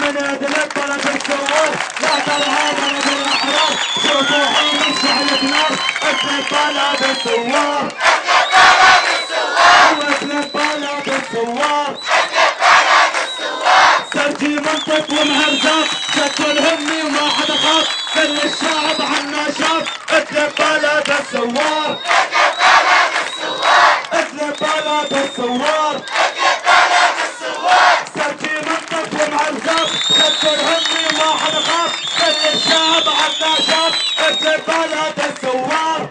من ادلب بلد الثوار، لا ترهى بلد الاحرار، شوفوا حين شعلة نار، ادلب بلد الثوار، ادلب بلد الثوار، سرجي منطق ومهرجات، شدوا الهمي وما حد خاف، كل الشعب عنا شاف، ادلب بلد الثوار، ادلب بلد الثوار، سرجي منطق ومهرجات، شدوا الهمي وما حد خاف، كل الشعب عنا شاف، ادلب بلد الثوار.